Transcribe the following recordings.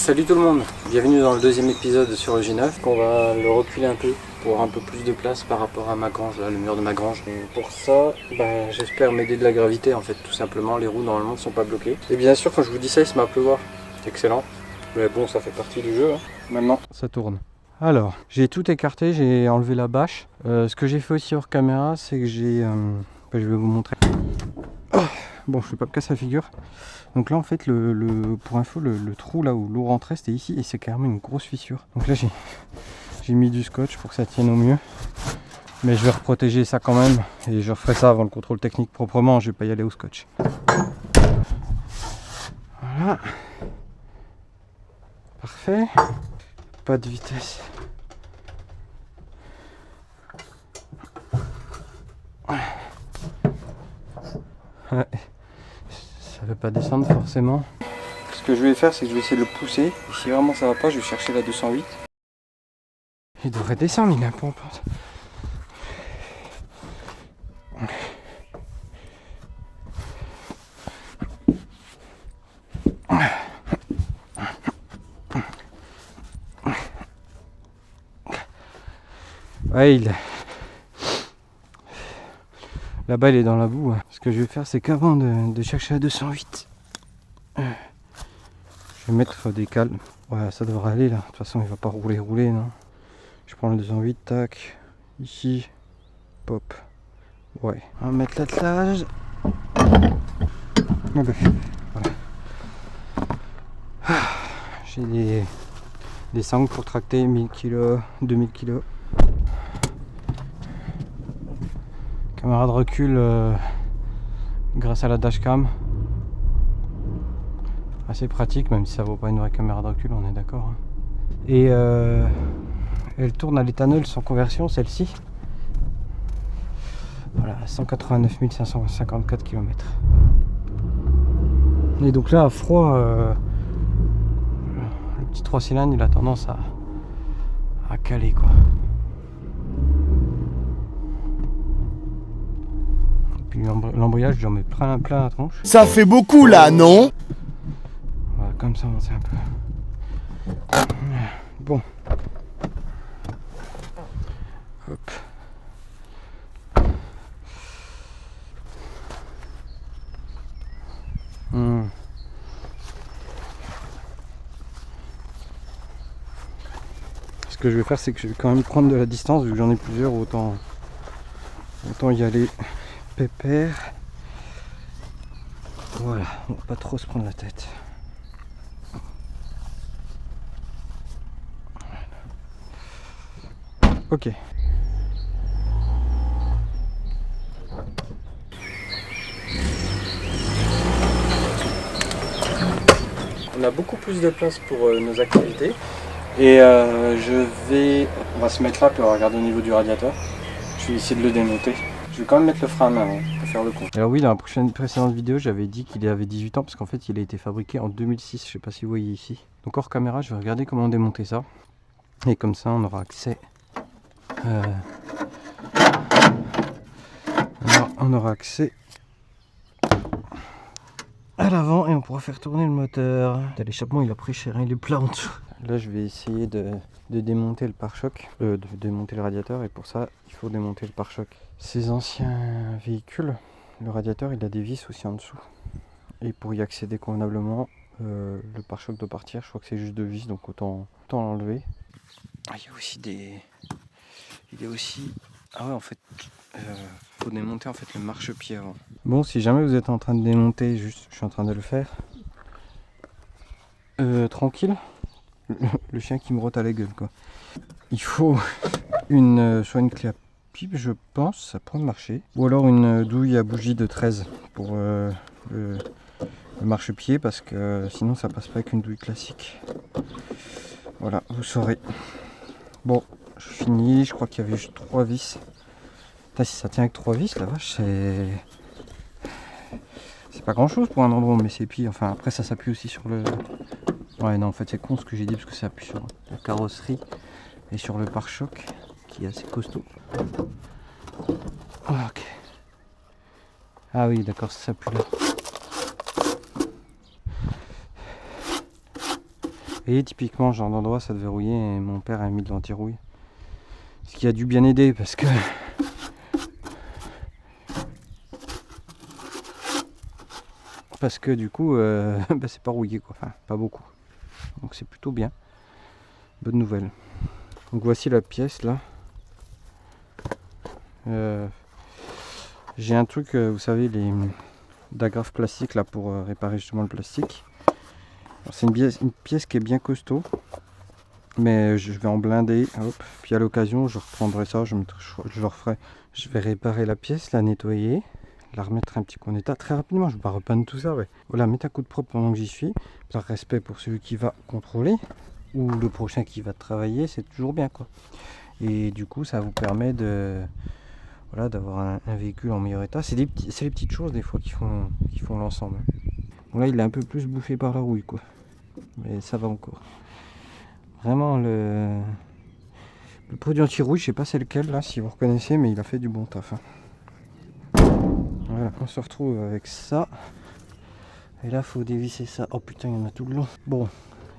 Salut tout le monde, bienvenue dans le deuxième épisode sur le G9. On va le reculer un peu pour avoir un peu plus de place par rapport à ma grange, là, le mur de ma grange. Et pour ça, j'espère m'aider de la gravité en fait, tout simplement. Les roues normalement ne sont pas bloquées. Et bien sûr, quand je vous dis ça, il se met à pleuvoir. Excellent. Mais bon, ça fait partie du jeu. Hein. Maintenant, ça tourne. Alors, j'ai tout écarté, j'ai enlevé la bâche. Ce que j'ai fait aussi hors caméra, c'est que j'ai... je vais vous montrer. Oh, bon, je ne vais pas me casser la figure. Donc là en fait pour info le trou là où l'eau rentrait c'était ici et c'est carrément une grosse fissure. Donc là j'ai mis du scotch pour que ça tienne au mieux. Mais je vais reprotéger ça quand même et je referai ça avant le contrôle technique proprement, je vais pas y aller au scotch. Voilà. Parfait. Pas de vitesse. Ouais. Ça veut pas descendre forcément. Ce que je vais faire, c'est que je vais essayer de le pousser. Et si vraiment ça va pas, je vais chercher la 208. Il devrait descendre, il est un peu en pente. Ouais, là-bas, il est dans la boue. Ce que je vais faire, c'est qu'avant de chercher la 208, je vais mettre des cales. Ouais, ça devrait aller là. De toute façon, il va pas rouler, non. Je prends le 208, tac. Ici, pop. Ouais. On va mettre l'attelage. Voilà. J'ai des sangles pour tracter 1000 kg, 2000 kg. Caméra de recul grâce à la dashcam. Assez pratique, même si ça vaut pas une vraie caméra de recul, on est d'accord. Et elle tourne à l'éthanol sans conversion, celle-ci. Voilà, 189 554 km. Et donc là, à froid, le petit 3 cylindres, il a tendance à caler, quoi. Et puis l'embrayage, j'en mets plein la tronche. Ça fait beaucoup là, non? Voilà, comme ça, c'est un peu... Bon. Hop. Ce que je vais faire, c'est que je vais quand même prendre de la distance, vu que j'en ai plusieurs, autant y aller pépère. Voilà, on va pas trop se prendre la tête. Ok. On a beaucoup plus de place pour nos activités. Et on va se mettre là, puis on va regarder au niveau du radiateur. Je vais essayer de le démonter. Je vais quand même mettre le frein à main pour faire le compte. Alors oui, dans la précédente vidéo, j'avais dit qu'il avait 18 ans parce qu'en fait, il a été fabriqué en 2006. Je sais pas si vous voyez ici. Donc hors caméra, je vais regarder comment démonter ça. Et comme ça, on aura accès. On aura accès à l'avant et on pourra faire tourner le moteur. L'échappement, il a pris cher, il est plat en dessous. Là, je vais essayer de démonter le pare-choc, de démonter le radiateur, et pour ça, il faut démonter le pare-choc. Ces anciens véhicules, le radiateur, il a des vis aussi en dessous. Et pour y accéder convenablement, le pare-choc doit partir. Je crois que c'est juste 2 vis, donc autant l'enlever. Il y a aussi ah ouais, en fait, faut démonter en fait le marchepied avant. Bon, si jamais vous êtes en train de démonter, juste, je suis en train de le faire. Tranquille. Le chien qui me rote à la gueule, quoi. Il faut soit une clé à pipe, je pense, ça pourrait marcher. Ou alors une douille à bougie de 13 pour le marchepied, parce que sinon ça passe pas avec une douille classique. Voilà, vous saurez. Bon, je finis, je crois qu'il y avait juste 3 vis. Putain, si ça tient avec 3 vis, la vache, c'est pas grand chose pour un endroit, mais c'est pire. Enfin, après ça s'appuie aussi sur le... Ouais, non, en fait, c'est con ce que j'ai dit parce que ça appuie sur la carrosserie et sur le pare-choc qui est assez costaud. Ok. Ah oui, d'accord, ça s'appuie là. Et typiquement, ce genre d'endroit, ça devait rouiller et mon père a mis de l'anti-rouille. Ce qui a dû bien aider parce que... Parce que du coup, c'est pas rouillé quoi, enfin pas beaucoup. Donc c'est plutôt bien. Bonne nouvelle. Donc voici la pièce là. J'ai un truc, vous savez, les d'agrafes plastiques là pour réparer justement le plastique. C'est une pièce qui est bien costaud. Mais je vais en blinder, hop. Puis à l'occasion, je reprendrai ça, je le referai. Je vais réparer la pièce, la nettoyer, la remettre un petit coup en état très rapidement. Je vais pas repeindre tout ça, ouais. Voilà, mettre un coup de propre pendant que j'y suis. Par respect pour celui qui va contrôler ou le prochain qui va travailler, c'est toujours bien quoi. Et du coup, ça vous permet de voilà, d'avoir un véhicule en meilleur état. C'est les petites choses des fois qui font l'ensemble. Bon, là, il est un peu plus bouffé par la rouille quoi, mais ça va encore. Vraiment le produit anti-rouille, je sais pas c'est lequel là, si vous reconnaissez, mais il a fait du bon taf. Hein. Voilà, on se retrouve avec ça. Et là, faut dévisser ça. Oh putain, il y en a tout le long. Bon,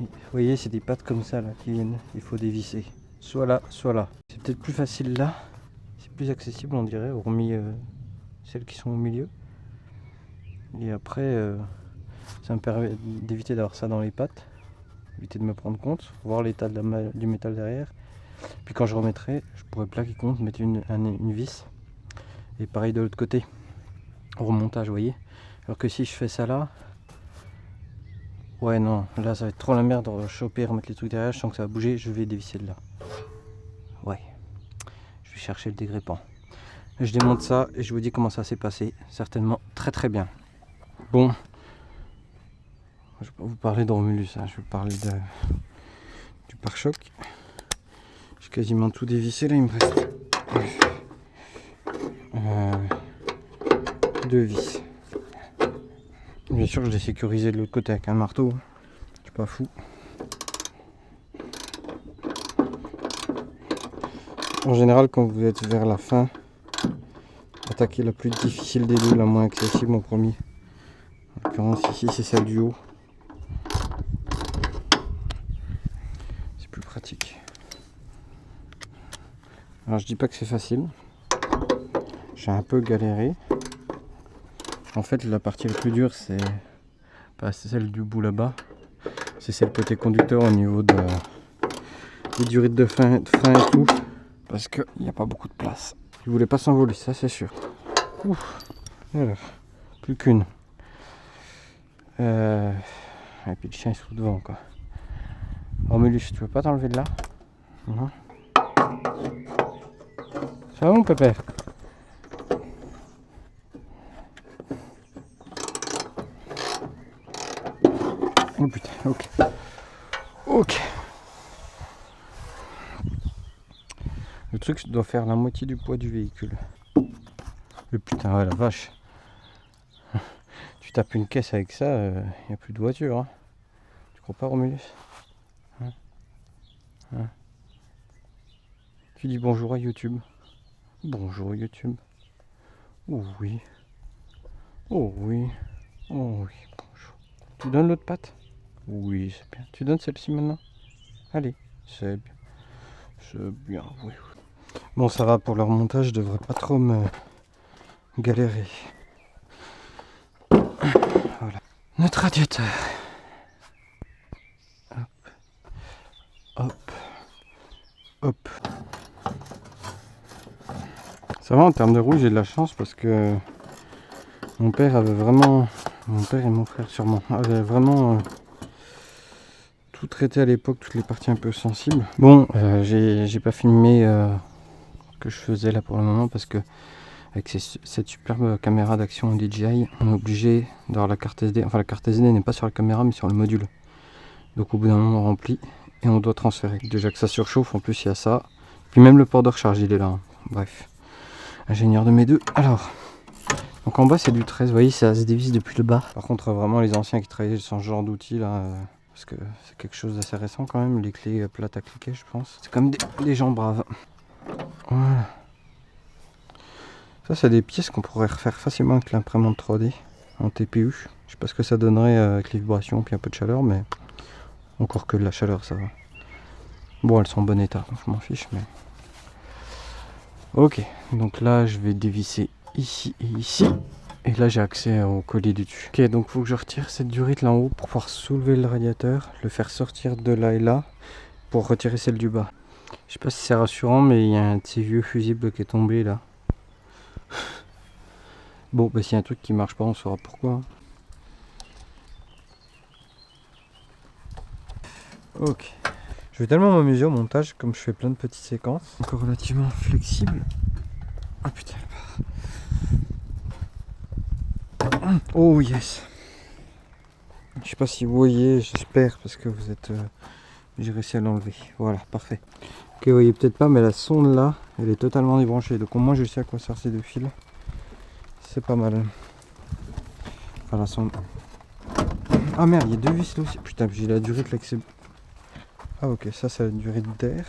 vous voyez, c'est des pattes comme ça là qui viennent. Il faut dévisser. Soit là, soit là. C'est peut-être plus facile là. C'est plus accessible, on dirait, hormis celles qui sont au milieu. Et après, ça me permet d'éviter d'avoir ça dans les pattes. Éviter de me prendre compte, voir l'état du métal derrière. Puis quand je remettrai, je pourrais plaquer compte, mettre une vis. Et pareil de l'autre côté, au remontage, vous voyez. Alors que si je fais ça là, ouais non, là ça va être trop la merde de choper, remettre les trucs derrière, je sens que ça va bouger, je vais dévisser de là. Ouais, je vais chercher le dégrépant. Je démonte ça et je vous dis comment ça s'est passé, certainement très très bien. Bon, je vais pas vous parler de Romulus, hein. Je vais parler du pare-choc. J'ai quasiment tout dévissé là, il me reste 2 vis. Bien sûr, je l'ai sécurisé de l'autre côté avec un marteau. Je suis pas fou. En général, quand vous êtes vers la fin, attaquez la plus difficile des deux, la moins accessible en premier. En l'occurrence, ici, c'est celle du haut. C'est plus pratique. Alors, je dis pas que c'est facile. J'ai un peu galéré. En fait, la partie la plus dure, c'est pas celle du bout là-bas. C'est celle côté conducteur au niveau des durées de frein et tout. Parce qu'il n'y a pas beaucoup de place. Il voulait pas s'envoler, ça c'est sûr. Ouf. Alors, plus qu'une. Et puis le chien est sous devant quoi. Romulus, tu veux pas t'enlever de là? Non. Ça va mon pépère? Oh putain, ok. Ok. Le truc doit faire la moitié du poids du véhicule. Le putain, ouais, la vache. Tu tapes une caisse avec ça, il n'y a plus de voiture. Hein. Tu crois pas, Romulus? Hein? Tu dis bonjour à YouTube. Bonjour YouTube. Oh oui. Oh oui. Oh oui, bonjour. Tu donnes l'autre patte? Oui, c'est bien. Tu donnes celle-ci maintenant? Allez, c'est bien. C'est bien, oui. Bon, ça va pour le remontage, je devrais pas trop me galérer. Voilà. Notre radiateur. Hop. Hop. Hop. Ça va, en termes de rouille, j'ai de la chance parce que mon père et mon frère sûrement, avaient vraiment tout traité à l'époque, toutes les parties un peu sensibles. Bon, j'ai pas filmé ce que je faisais là pour le moment parce que avec cette superbe caméra d'action DJI, on est obligé d'avoir la carte SD. Enfin, la carte SD n'est pas sur la caméra mais sur le module. Donc au bout d'un moment on remplit et on doit transférer. Déjà que ça surchauffe, en plus il y a ça. Puis même le port de recharge il est là. Hein. Bref, ingénieur de mes deux. Alors, donc en bas c'est du 13, vous voyez ça se dévisse depuis le bas. Par contre vraiment les anciens qui travaillaient sur ce genre d'outils là, parce que c'est quelque chose d'assez récent quand même, les clés plates à cliquer je pense. C'est comme des gens braves. Voilà. Ça c'est des pièces qu'on pourrait refaire facilement avec l'imprimante 3D en TPU. Je sais pas ce que ça donnerait avec les vibrations puis un peu de chaleur, mais Encore que la chaleur, ça va. Bon, elles sont en bon état, donc je m'en fiche, mais... Ok, donc là, je vais dévisser ici et ici. Et là, j'ai accès au collier du dessus. Ok, donc il faut que je retire cette durite là en haut pour pouvoir soulever le radiateur, le faire sortir de là et là, pour retirer celle du bas. Je sais pas si c'est rassurant, mais il y a un de ces vieux fusibles qui est tombé là. Bon, bah s'il y a un truc qui marche pas, on saura pourquoi. Ok. Je vais tellement m'amuser au montage, comme je fais plein de petites séquences. Encore relativement flexible. Ah putain, elle part. Oh yes. Je sais pas si vous voyez, j'espère, parce que vous êtes... j'ai réussi à l'enlever. Voilà, parfait. Ok, vous voyez peut-être pas, mais la sonde là, elle est totalement débranchée. Donc au moins je sais à quoi sert ces deux fils. C'est pas mal. Enfin la sonde... Ah merde, il y a deux vis là aussi. Putain, j'ai la durite là que c'est... Ah ok, ça c'est la durée d'air.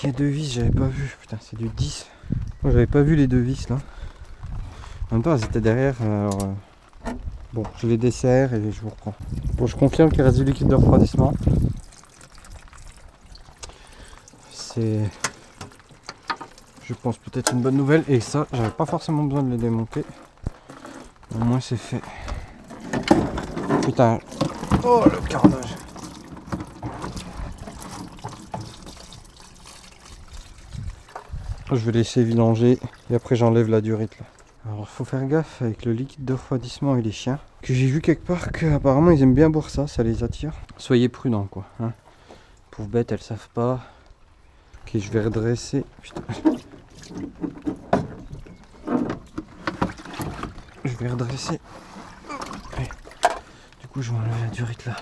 Il y a deux vis, j'avais pas vu. Putain, c'est du 10. Moi j'avais pas vu les deux vis là. En même temps, elles étaient derrière. Alors, bon, je les desserre et je vous reprends. Bon, je confirme qu'il reste du liquide de refroidissement. C'est... Je pense peut-être une bonne nouvelle. Et ça, j'avais pas forcément besoin de les démonter. Au moins c'est fait. Putain. Oh le carnage. Je vais laisser vidanger et après j'enlève la durite là. Alors faut faire gaffe avec le liquide de refroidissement et les chiens. Que j'ai vu quelque part qu'apparemment ils aiment bien boire ça, ça les attire. Soyez prudents quoi. Hein. Pauvres bêtes, elles savent pas. Ok, je vais redresser. Putain. Je vais redresser. Et du coup je vais enlever la durite là.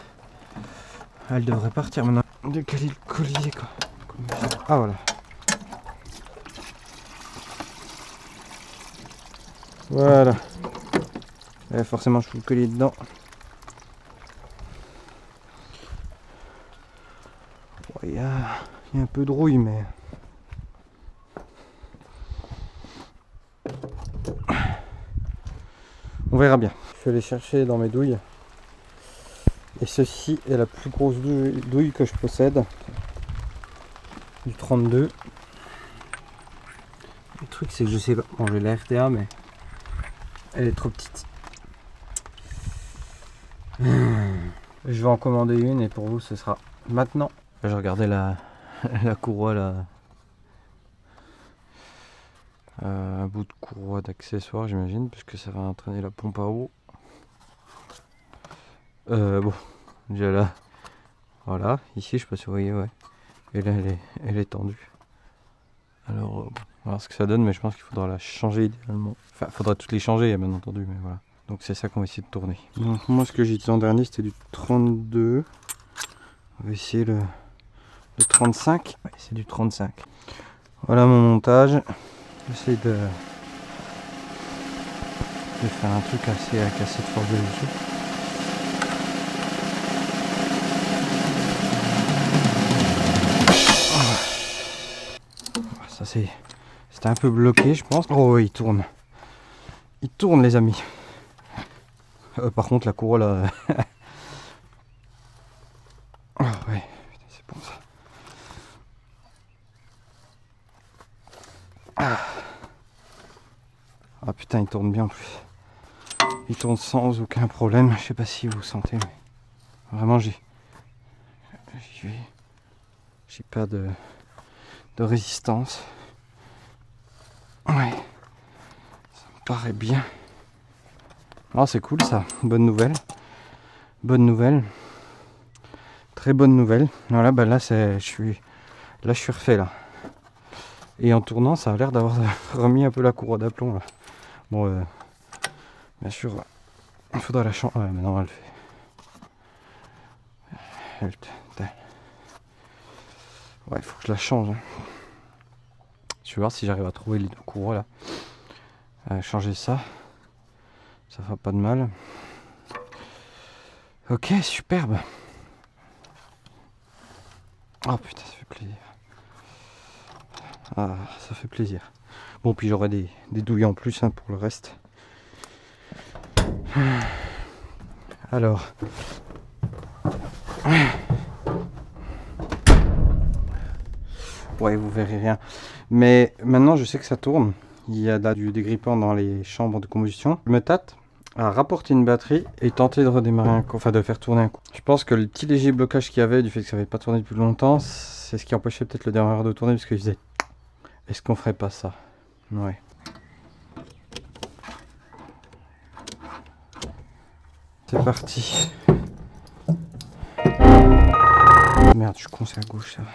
Elle devrait partir maintenant. Décaler le collier quoi. Ah voilà. Voilà. Et forcément je fous le collier dedans. Il y a un peu de rouille mais... On verra bien. Je vais aller chercher dans mes douilles. Et ceci est la plus grosse douille que je possède. Du 32. Le truc c'est que je sais pas. Bon j'ai la RTA mais elle est trop petite. Je vais en commander une et pour vous ce sera maintenant. J'ai regardé la courroie là. Un bout de courroie d'accessoire j'imagine puisque ça va entraîner la pompe à eau. Bon, déjà là. Voilà, ici je sais pas si vous voyez, ouais. Et là elle est tendue. Alors, on va voir ce que ça donne, mais je pense qu'il faudra la changer idéalement. Enfin, il faudra toutes les changer, bien entendu, mais voilà. Donc c'est ça qu'on va essayer de tourner. Donc moi ce que j'ai utilisé en dernier c'était du 32. On va essayer le 35. Ouais, c'est du 35. Voilà mon montage. J'essaie de faire un truc assez avec assez de force de dessus. Ça c'était un peu bloqué je pense. Oh il tourne. Il tourne les amis. Par contre la courroie là. Oh ouais, c'est bon ça. Ah putain il tourne bien en plus. Il tourne sans aucun problème. Je sais pas si vous sentez mais vraiment j'ai pas de résistance. Ouais. Ça me paraît bien. Oh c'est cool ça. Bonne nouvelle. Bonne nouvelle. Très bonne nouvelle. Voilà bah là je suis refait là. Et en tournant ça a l'air d'avoir remis un peu la courroie d'aplomb là. Bon bien sûr il faudra la changer. Ouais maintenant elle fait. Ouais il faut que je la change. Je vais voir si j'arrive à trouver les deux courroies là. Changer ça. Ça fera pas de mal. Ok superbe. Oh putain ça fait plaisir. Ah ça fait plaisir. Bon puis j'aurai des douilles en plus hein, pour le reste. Alors Ouais, vous verrez rien. Mais maintenant, je sais que ça tourne. Il y a du dégrippant dans les chambres de combustion. Je me tâte à rapporter une batterie et tenter de redémarrer un coup, enfin de faire tourner un coup. Je pense que le petit léger blocage qu'il y avait du fait que ça n'avait pas tourné depuis longtemps, c'est ce qui empêchait peut-être le démarreur de tourner parce qu'il disait est-ce qu'on ferait pas ça? Ouais. C'est parti. Merde, je suis con, c'est à gauche, ça va.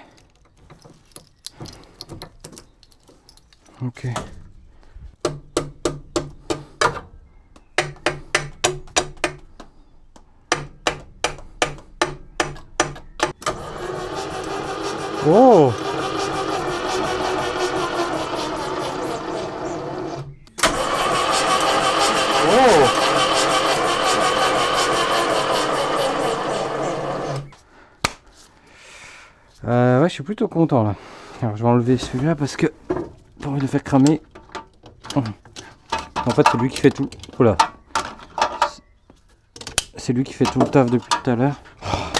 Ok. Oh! Oh! Ouais, je suis plutôt content là. Alors je vais enlever celui-là parce que pas envie de le faire cramer. En fait, c'est lui qui fait tout. Oula. C'est lui qui fait tout le taf depuis tout à l'heure.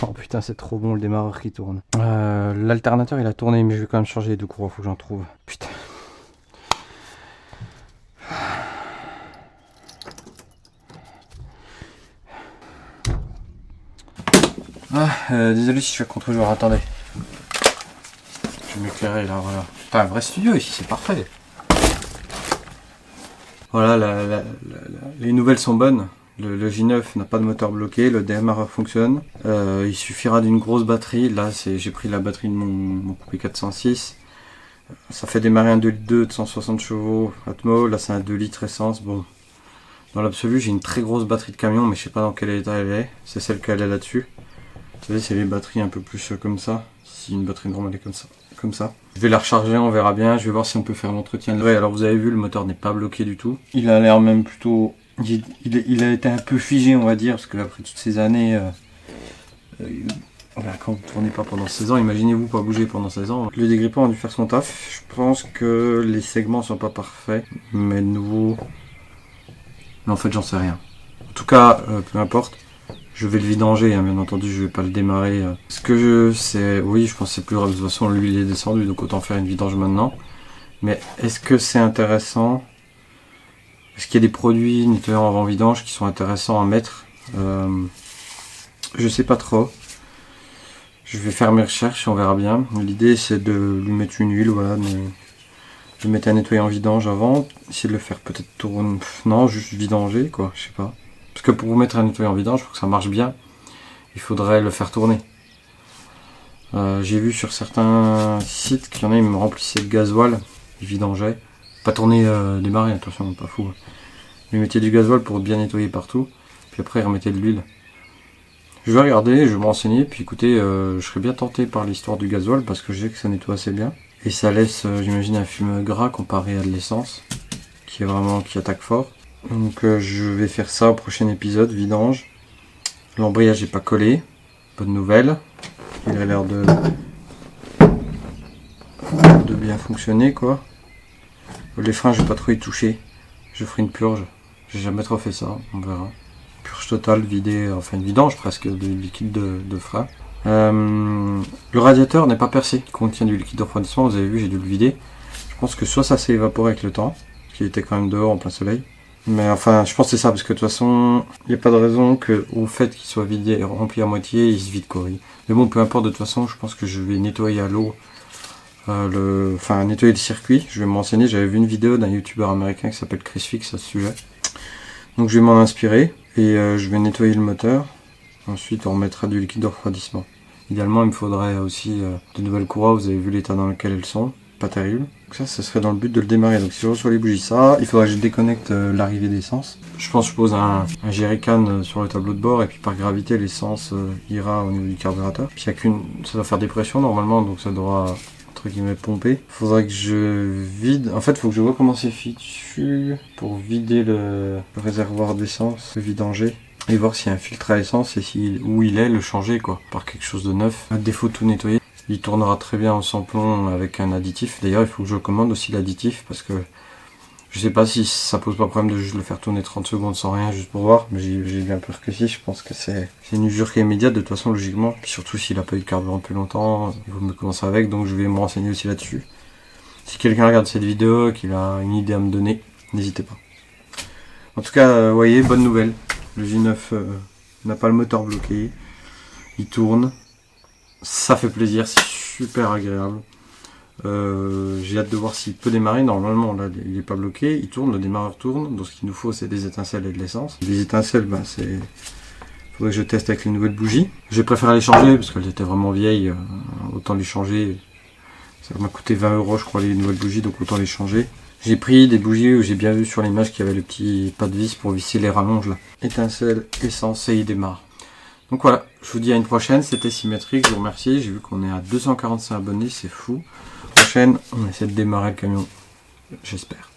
Oh putain, c'est trop bon le démarreur qui tourne. L'alternateur il a tourné, mais je vais quand même changer les deux courroies, faut que j'en trouve. Putain. Désolé si je fais contre-jour, attendez. Je vais m'éclairer là, voilà. Putain, un vrai studio ici, c'est parfait. Voilà, les nouvelles sont bonnes. Le J9 n'a pas de moteur bloqué, le démarreur fonctionne. Il suffira d'une grosse batterie. Là, j'ai pris la batterie de mon coupé 406. Ça fait démarrer un 2,2 litres de 160 chevaux Atmo. Là, c'est un 2 litres essence. Bon, dans l'absolu, j'ai une très grosse batterie de camion, mais je sais pas dans quel état elle est. C'est celle qu'elle est là-dessus. Vous savez, c'est les batteries un peu plus comme ça. Si une batterie normale est comme ça. Je vais la recharger, on verra bien. Je vais voir si on peut faire l'entretien. Ouais, alors vous avez vu, le moteur n'est pas bloqué du tout. Il a l'air même plutôt... Il a été un peu figé, on va dire, parce que après toutes ces années... quand vous ne tournez pas pendant 16 ans, imaginez-vous pas bouger pendant 16 ans. Le dégrippant a dû faire son taf. Je pense que les segments sont pas parfaits. Mais de nouveau... Mais en fait, j'en sais rien. En tout cas, peu importe. Je vais le vidanger, hein, bien entendu, je vais pas le démarrer. Ce que je sais, oui, je pense que c'est plus grave. De toute façon, l'huile est descendue, donc autant faire une vidange maintenant. Mais est-ce que c'est intéressant? Est-ce qu'il y a des produits nettoyants avant vidange qui sont intéressants à mettre? Je sais pas trop. Je vais faire mes recherches et on verra bien. L'idée, c'est de lui mettre une huile, voilà, de mettre un nettoyant vidange avant. Essayer de le faire peut-être tourner. Non, juste vidanger, quoi, je sais pas. Parce que pour vous mettre un nettoyant vidange, pour que ça marche bien, il faudrait le faire tourner. J'ai vu sur certains sites qu'il y en a, ils me remplissaient de gasoil, ils vidangeaient. Pas tourner, démarrer, attention, pas fou. Ils mettaient du gasoil pour bien nettoyer partout, puis après ils remettaient de l'huile. Je vais regarder, je vais me renseigner, puis écoutez, je serais bien tenté par l'histoire du gasoil, parce que je sais que ça nettoie assez bien. Et ça laisse, j'imagine, un fume gras comparé à de l'essence, qui attaque fort. Donc je vais faire ça au prochain épisode, vidange. L'embrayage n'est pas collé, bonne nouvelle. Il a l'air de bien fonctionner, quoi. Les freins, je vais pas trop y toucher. Je ferai une purge. J'ai jamais trop fait ça, on verra. Purge totale, vider, enfin une vidange presque de liquide de frein. Le radiateur n'est pas percé, il contient du liquide de refroidissement, vous avez vu, j'ai dû le vider. Je pense que soit ça s'est évaporé avec le temps, parce qu'il était quand même dehors en plein soleil. Mais enfin, je pense que c'est ça, parce que de toute façon, il n'y a pas de raison qu'au fait qu'il soit vidé et rempli à moitié, il se vide quoi. Mais bon, peu importe, de toute façon, je pense que je vais nettoyer à l'eau, nettoyer le circuit. Je vais me renseigner, j'avais vu une vidéo d'un youtubeur américain qui s'appelle Chris Fix à ce sujet. Donc je vais m'en inspirer, et je vais nettoyer le moteur. Ensuite, on remettra du liquide de refroidissement. Idéalement, il me faudrait aussi de nouvelles courroies, vous avez vu l'état dans lequel elles sont. Pas terrible. Donc ça serait dans le but de le démarrer. Donc si je reçois les bougies, ça, il faudrait que je déconnecte l'arrivée d'essence. Je pense que je pose un jerrycan sur le tableau de bord et puis par gravité l'essence ira au niveau du carburateur. Puis ça doit faire des pressions normalement, donc ça doit entre guillemets pomper. Faudrait que je vide. En fait, il faut que je vois comment c'est fichu pour vider le réservoir d'essence, le vidanger. Et voir s'il y a un filtre à essence et où il est, le changer quoi, par quelque chose de neuf. À défaut de tout nettoyer. Il tournera très bien en sans plomb avec un additif. D'ailleurs, il faut que je commande aussi l'additif parce que Je sais pas si ça pose pas problème de juste le faire tourner 30 secondes sans rien, juste pour voir, mais j'ai bien peur que si, je pense que c'est une usure qui est immédiate de toute façon logiquement, puis surtout s'il a pas eu de carburant plus longtemps, il vaut mieux commencer avec, donc je vais me renseigner aussi là-dessus. Si quelqu'un regarde cette vidéo, qu'il a une idée à me donner, n'hésitez pas. En tout cas, vous voyez, bonne nouvelle, le J9 n'a pas le moteur bloqué, il tourne, ça fait plaisir, c'est super agréable. J'ai hâte de voir s'il peut démarrer. Normalement là il est pas bloqué, il tourne, le démarreur tourne, donc ce qu'il nous faut c'est des étincelles et de l'essence. Les étincelles, faudrait que je teste avec les nouvelles bougies. J'ai préféré les changer parce qu'elles étaient vraiment vieilles, autant les changer. Ça m'a coûté 20 € je crois les nouvelles bougies, donc autant les changer. J'ai pris des bougies où j'ai bien vu sur l'image qu'il y avait le petit pas de vis pour visser les rallonges là. Étincelles, essence et il démarre. Donc voilà, je vous dis à une prochaine, c'était Symétrique, je vous remercie, j'ai vu qu'on est à 245 abonnés, c'est fou. Prochaine, on essaie de démarrer le camion, j'espère.